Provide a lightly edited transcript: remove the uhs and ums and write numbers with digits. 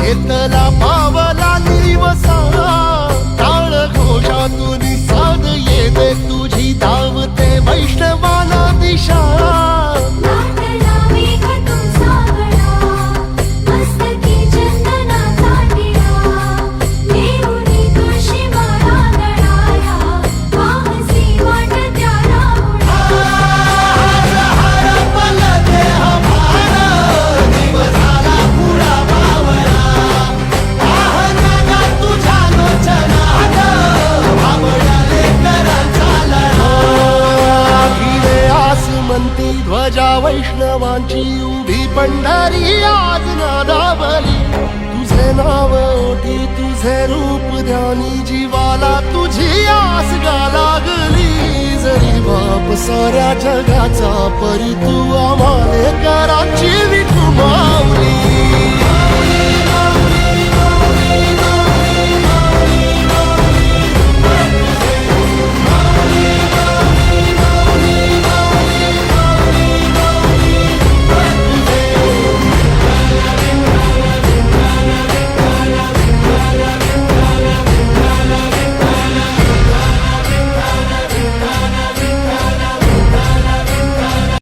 घेतला पावला दिवसा टाळ घोषातून साध येते तुझी धावते वैष्णवाला दिशा ध्वजा वैष्णवांची उभी पंढरी आज नादावली तुझे नाव ओठी तुझे रूप ध्यानी जीवाला तुझी आस गा लागली जरी बाप साऱ्या जगाचा परी तू आम्हाले कराची